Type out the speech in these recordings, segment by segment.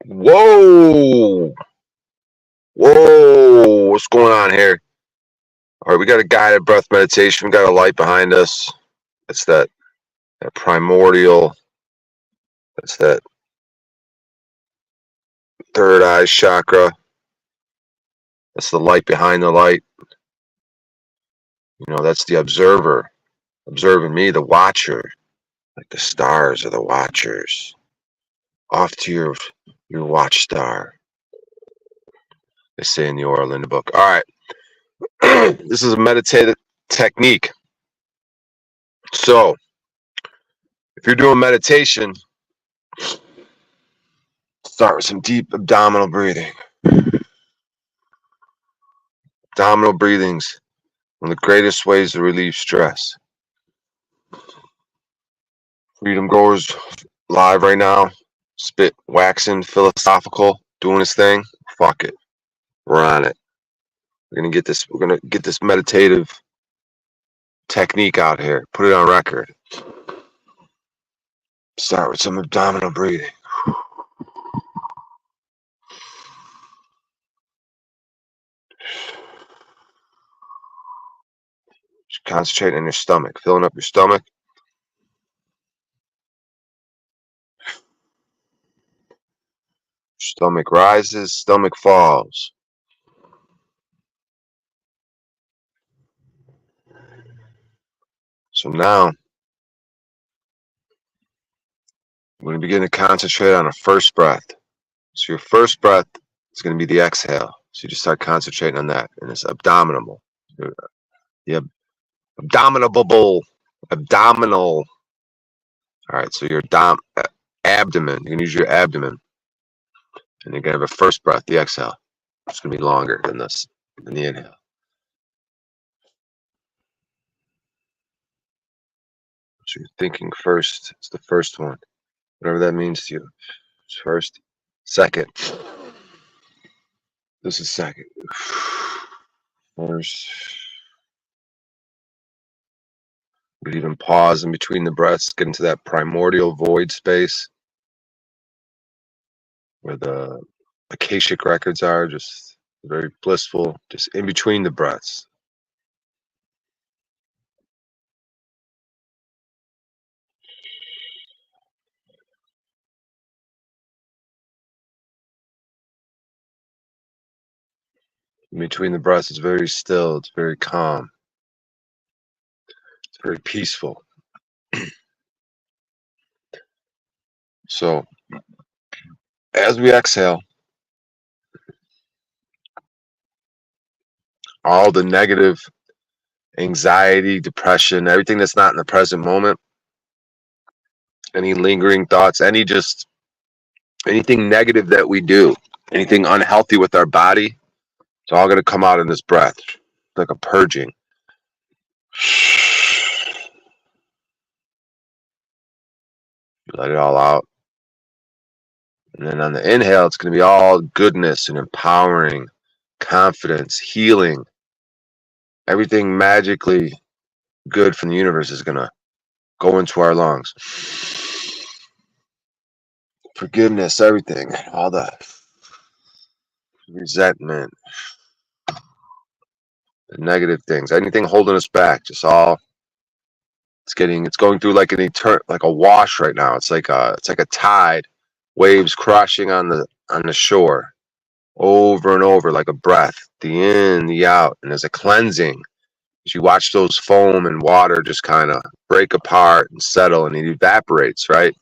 Whoa! Whoa! What's going on here? All right, we got a guided breath meditation. We got a light behind us. That's that primordial. That's that third eye chakra. That's the light behind the light. You know, that's the observer. Observing me, the watcher. Like the stars are the watchers. Off to your watchstar. They say in the oral in the book. All right. This is a meditative technique. So, if you're doing meditation, start with some deep abdominal breathing. Abdominal breathing's one of the greatest ways to relieve stress. Freedom Goers live right now. Spit waxing, philosophical, doing his thing. Fuck it. We're on it. We're gonna get this meditative technique out here. Put it on record. Start with some abdominal breathing. Just concentrate on your stomach, filling up your stomach. Stomach rises, stomach falls. So now we're going to begin to concentrate on a first breath. So your first breath is going to be the exhale. So you just start concentrating on that, and it's abdominal. The abdominal. All right, so your abdomen. You can use your abdomen, and you're going to have a first breath, the exhale. It's going to be longer than the inhale. So you're thinking first. It's the first one, whatever that means to you. It's first, second. This is second. First. You could even pause in between the breaths, get into that primordial void space where the Akashic records are, just very blissful, just in between the breaths. In between the breaths, it's very still, it's very calm, it's very peaceful. So, as we exhale, all the negative anxiety, depression, everything that's not in the present moment, any lingering thoughts, anything negative that we do, anything unhealthy with our body, it's all going to come out in this breath, like a purging. You let it all out. And then on the inhale, it's going to be all goodness and empowering, confidence, healing. Everything magically good from the universe is going to go into our lungs. Forgiveness, everything, all the resentment, the negative things, anything holding us back, just all it's going through like like a wash right now. It's like a tide, waves crashing on the shore over and over like a breath, the in, the out, and there's a cleansing. As you watch those foam and water just kind of break apart and settle, and it evaporates, right?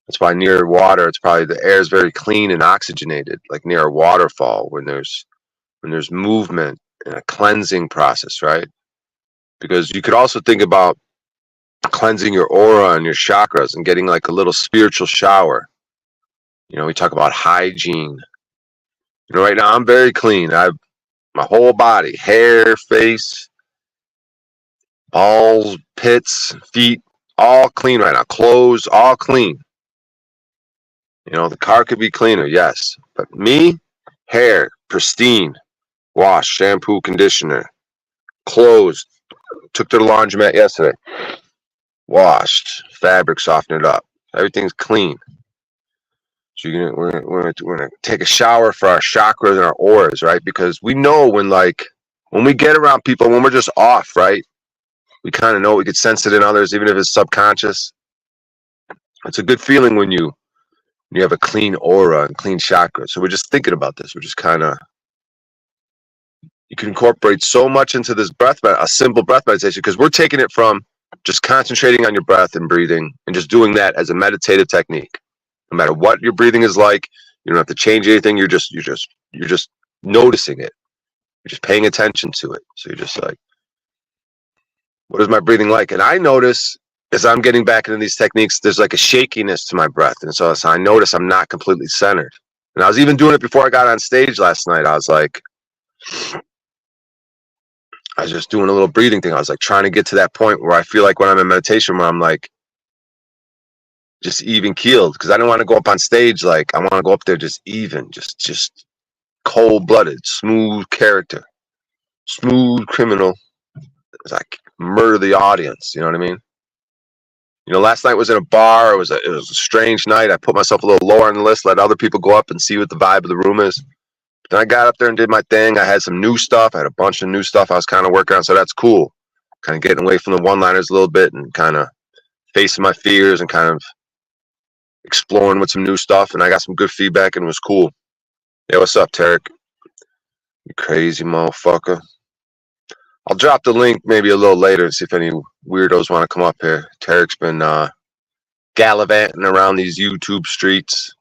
That's why near water, it's probably the air is very clean and oxygenated, like near a waterfall when there's movement and a cleansing process, right? Because you could also think about cleansing your aura and your chakras and getting like a little spiritual shower. You know, we talk about hygiene. You know, right now I'm very clean. My whole body, hair, face, balls, pits, feet, all clean right now. Clothes, all clean. You know, the car could be cleaner, yes. But me, hair, pristine, wash, shampoo, conditioner, clothes, took to the laundromat yesterday, washed, fabric, softened it up. Everything's clean. So we're gonna take a shower for our chakras and our auras, right? Because we know when we get around people, when we're just off, right? We kind of know, we could sense it in others, even if it's subconscious. It's a good feeling when you have a clean aura and clean chakra. So we're just thinking about this. We're just kind of, you can incorporate so much into this a simple breath meditation, because we're taking it from just concentrating on your breath and breathing and just doing that as a meditative technique. No matter what your breathing is like, you don't have to change anything. You're just noticing it. You're just paying attention to it. So you're just like, what is my breathing like? And I notice as I'm getting back into these techniques, there's like a shakiness to my breath. And so I notice I'm not completely centered. And I was even doing it before I got on stage last night. I was just doing a little breathing thing. I was like trying to get to that point where I feel like when I'm in meditation, where I'm like just even keeled, because I don't want to go up on stage like, I want to go up there just even, just cold-blooded, smooth character, smooth criminal. It's like murder the audience. You know what I mean? You know, last night was in a bar. It was a strange night. I put myself a little lower on the list, let other people go up and see what the vibe of the room is. Then I got up there and did my thing. I had some new stuff. I had a bunch of new stuff I was kind of working on, so that's cool. Kind of getting away from the one-liners a little bit and kind of facing my fears and kind of exploring with some new stuff. And I got some good feedback, and it was cool. Yeah, what's up, Tarek? You crazy motherfucker. I'll drop the link maybe a little later and see if any weirdos want to come up here. Tarek's been gallivanting around these YouTube streets.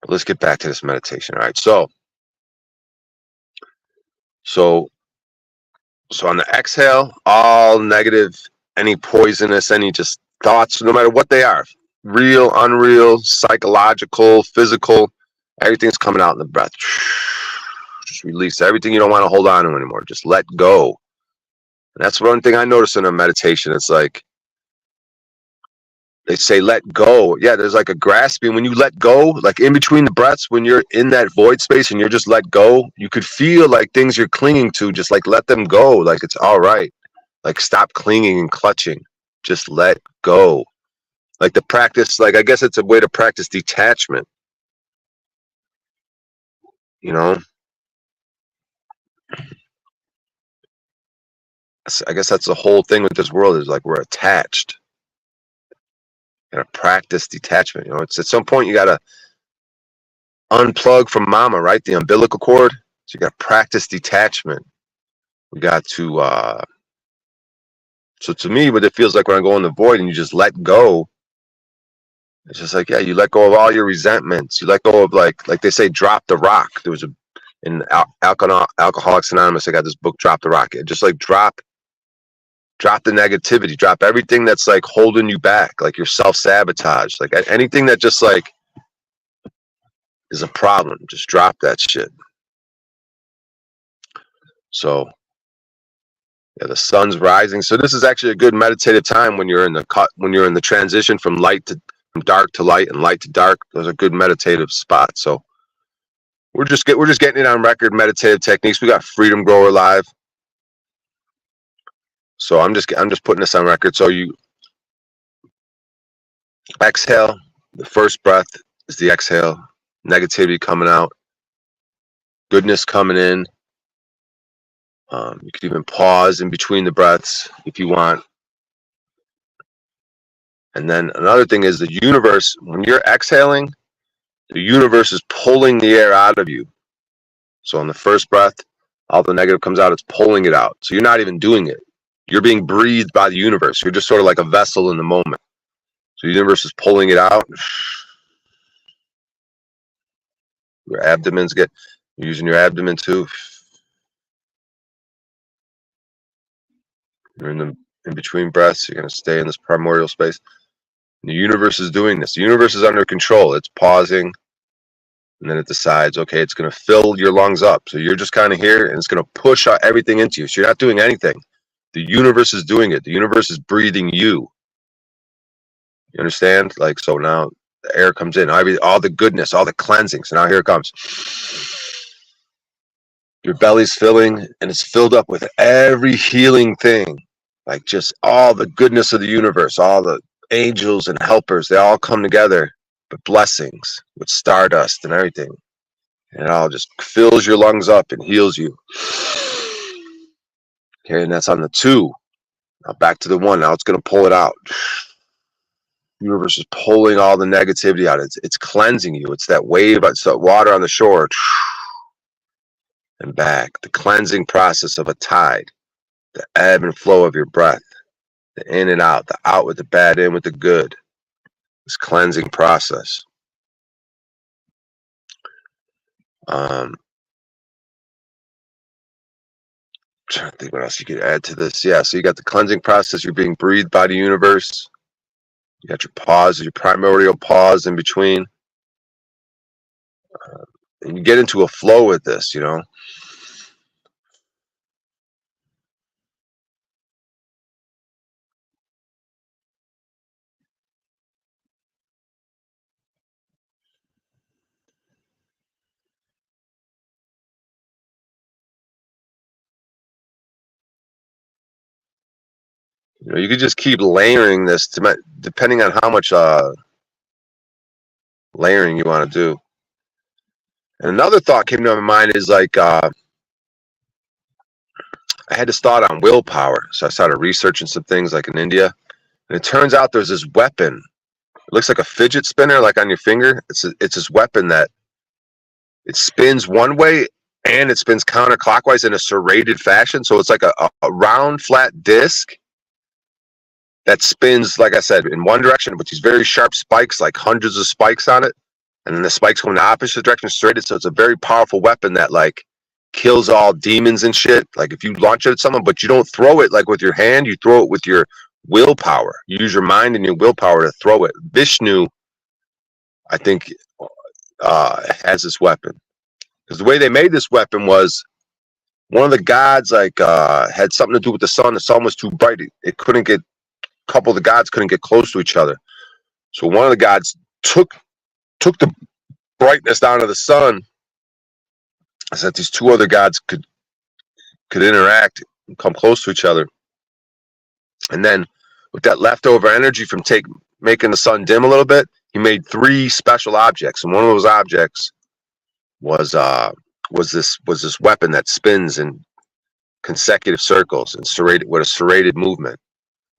But let's get back to this meditation. All right, so on the exhale, all negative, any poisonous, any just thoughts, no matter what they are, real, unreal, psychological, physical, everything's coming out in the breath. Just release everything you don't want to hold on to anymore. Just let go. And that's one thing I notice in a meditation. It's like they say let go. Yeah, there's like a grasping. When you let go, like in between the breaths, when you're in that void space and you're just let go, you could feel like things you're clinging to, just like let them go. Like it's all right. Like stop clinging and clutching. Just let go. Like the practice, like I guess it's a way to practice detachment. You know? I guess that's the whole thing with this world, is like we're attached. You gotta practice detachment. You know, it's at some point you gotta unplug from mama, right? The umbilical cord. So you gotta practice detachment. We got to so to me, what it feels like when I go in the void and you just let go, it's just like, yeah, you let go of all your resentments. You let go of like they say, drop the rock. There was in Alcoholics Anonymous, I got this book, Drop the Rock. It just like drop the negativity, drop everything that's like holding you back, like your self-sabotage, like anything that just like is a problem. Just drop that shit. So yeah, the sun's rising. So this is actually a good meditative time when you're in the transition from dark to light and light to dark. Those are good meditative spots. So we're just getting it on record, meditative techniques. We got Freedom Grower Live. So I'm just putting this on record. So you exhale. The first breath is the exhale. Negativity coming out. Goodness coming in. You could even pause in between the breaths if you want. And then another thing is the universe, when you're exhaling, the universe is pulling the air out of you. So on the first breath, all the negative comes out, it's pulling it out. So you're not even doing it. You're being breathed by the universe. You're just sort of like a vessel in the moment. So the universe is pulling it out. Your abdomen's you're using your abdomen too. You're in between breaths. You're going to stay in this primordial space. And the universe is doing this. The universe is under control. It's pausing. And then it decides, okay, it's going to fill your lungs up. So you're just kind of here, and it's going to push out everything into you. So you're not doing anything. The universe is doing it. The universe is breathing you. You understand? Like, so now the air comes in, all the goodness, all the cleansing. So now here it comes. Your belly's filling, and it's filled up with every healing thing. Like just all the goodness of the universe, all the angels and helpers, they all come together. but blessings with stardust and everything. And it all just fills your lungs up and heals you. Okay, and that's on the 2. Now back to the 1. Now it's going to pull it out. The universe is pulling all the negativity out. It's cleansing you. It's that wave, it's that water on the shore. And back. The cleansing process of a tide. The ebb and flow of your breath. The in and out. The out with the bad, in with the good. This cleansing process. Trying to think what else you could add to this. Yeah, so you got the cleansing process. You're being breathed by the universe. You got your pause, your primordial pause in between. And you get into a flow with this, you know. You know, you could just keep layering this depending on how much layering you want to do. And another thought came to my mind is like I had this thought on willpower. So I started researching some things like in India. And it turns out there's this weapon. It looks like a fidget spinner, like on your finger. It's this weapon that it spins one way and it spins counterclockwise in a serrated fashion. So it's like a round, flat disc that spins, like I said, in one direction with these very sharp spikes, like hundreds of spikes on it. And then the spikes go in the opposite direction, serrated. So it's a very powerful weapon that like kills all demons and shit. Like if you launch it at someone, but you don't throw it like with your hand, you throw it with your willpower. You use your mind and your willpower to throw it. Vishnu, I think, has this weapon. Because the way they made this weapon was one of the gods like had something to do with the sun. The sun was too bright. It couldn't get, a couple of the gods couldn't get close to each other. So one of the gods took the brightness down of the sun so that these two other gods could interact and come close to each other. And then with that leftover energy from making the sun dim a little bit, he made 3 special objects. And one of those objects was this weapon that spins in consecutive circles and serrated with a serrated movement.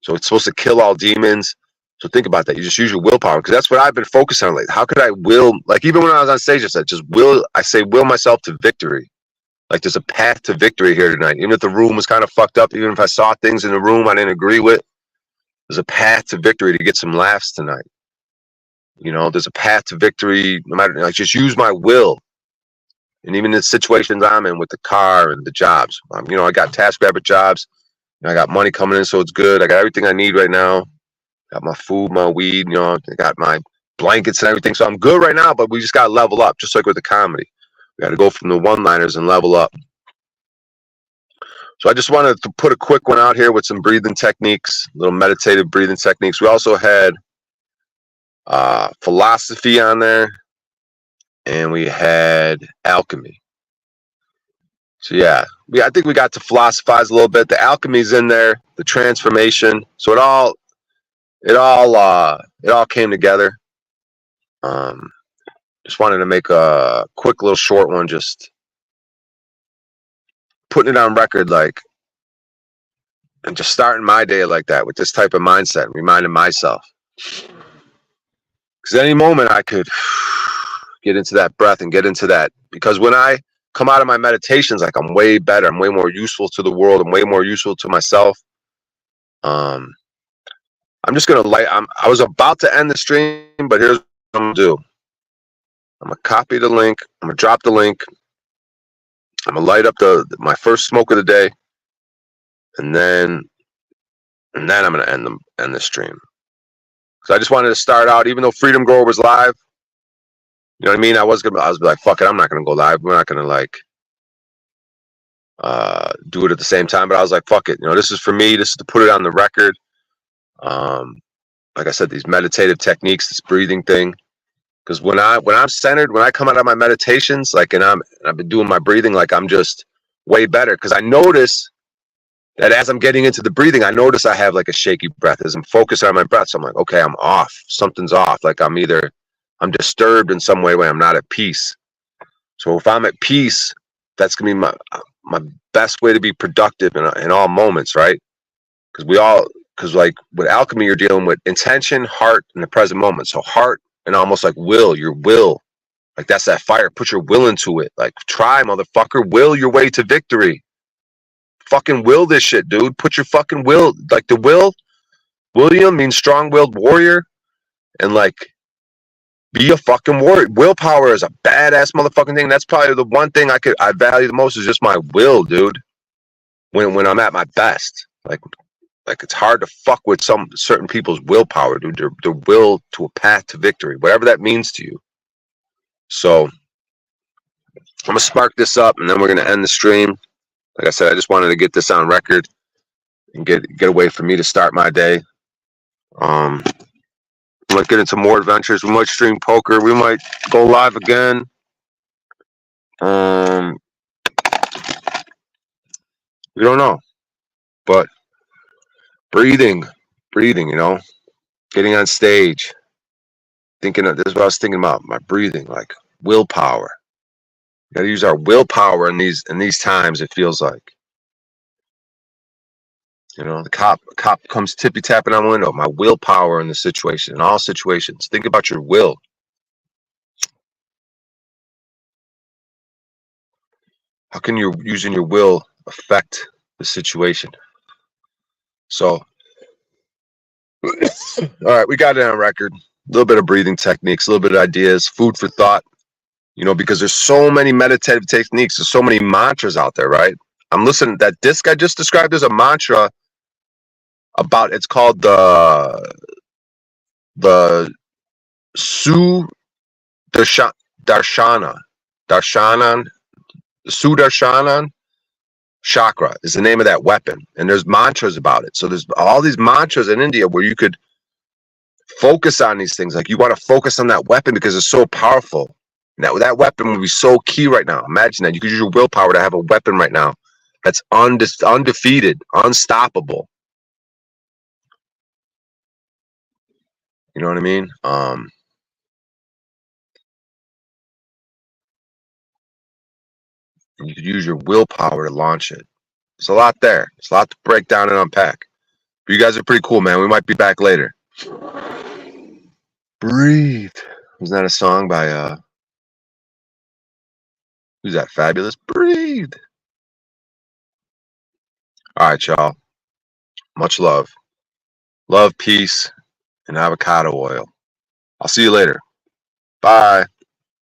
So it's supposed to kill all demons. So think about that. You just use your willpower, because that's what I've been focusing on lately. How could I will, like even when I was on stage, I said, will myself to victory. Like there's a path to victory here tonight. Even if the room was kind of fucked up, even if I saw things in the room I didn't agree with, there's a path to victory to get some laughs tonight. You know, there's a path to victory, no matter, like just use my will. And even in the situations I'm in with the car and the jobs, you know, I got TaskRabbit jobs, and I got money coming in, so it's good. I got everything I need right now. Got my food, my weed, you know, I got my blankets and everything. So I'm good right now, but we just got to level up, just like with the comedy. We got to go from the one-liners and level up. So I just wanted to put a quick one out here with some breathing techniques, little meditative breathing techniques. We also had philosophy on there, and we had alchemy. So yeah, I think we got to philosophize a little bit. The alchemy's in there, the transformation. So it all came together. Just wanted to make a quick little short one, just putting it on record, like, and just starting my day like that with this type of mindset, reminding myself. Because at any moment I could get into that breath and get into that. Because when I come out of my meditations, like I'm way better, I'm way more useful to the world, I'm way more useful to myself. I'm just gonna I was about to end the stream, but here's what I'm gonna do. I'm gonna copy the link, I'm gonna drop the link, I'm gonna light up my first smoke of the day, and then I'm gonna end the stream. So I just wanted to start out, even though Freedom Grower was live. You know what I mean? I was like, fuck it, I'm not gonna go live. We're not gonna like do it at the same time. But I was like, fuck it. You know, this is for me. This is to put it on the record. Like I said, these meditative techniques, this breathing thing. Because when I'm centered, when I come out of my meditations, like, and I've been doing my breathing, like I'm just way better. Because I notice that as I'm getting into the breathing, I notice I have like a shaky breath as I'm focused on my breath. So I'm like, okay, I'm off. Something's off. Like I'm I'm disturbed in some way when I'm not at peace. So if I'm at peace, that's gonna be my best way to be productive in all moments, right? Because like with alchemy, you're dealing with intention, heart, and the present moment. So heart and almost like your will, like that's that fire. Put your will into it. Like try, motherfucker, will your way to victory. Fucking will this shit, dude. Put your fucking will, like the will. William means strong-willed warrior, and like be a fucking warrior. Willpower is a badass motherfucking thing. That's probably the one thing I value the most is just my will, dude. When I'm at my best, like it's hard to fuck with some certain people's willpower, dude. Their will to a path to victory, whatever that means to you. So I'm gonna spark this up, and then we're gonna end the stream. Like I said, I just wanted to get this on record and get a way for me to start my day. We might get into more adventures. We might stream poker. We might go live again. We don't know, but breathing, you know, getting on stage, thinking of this is what I was thinking about, my breathing, like willpower. We gotta use our willpower in these times, it feels like. You know, the cop comes tippy tapping on the window. My willpower in the situation, in all situations. Think about your will. How can you using your will affect the situation? So, all right, we got it on record. A little bit of breathing techniques, a little bit of ideas, food for thought. You know, because there's so many meditative techniques, there's so many mantras out there, right? I'm listening. That disc I just described as a mantra about. It's called the Su Darshanan Sudarshanan chakra is the name of that weapon, and there's mantras about it. So there's all these mantras in India where you could focus on these things. Like you want to focus on that weapon because it's so powerful. That weapon would be so key right now. Imagine that you could use your willpower to have a weapon right now that's undefeated, unstoppable. You know what I mean? You could use your willpower to launch it. There's a lot there. There's a lot to break down and unpack. But you guys are pretty cool, man. We might be back later. Breathe. Wasn't that a song by who's that? Fabulous? Breathe. All right, y'all. Much love. Love, peace, and avocado oil. I'll see you later. Bye.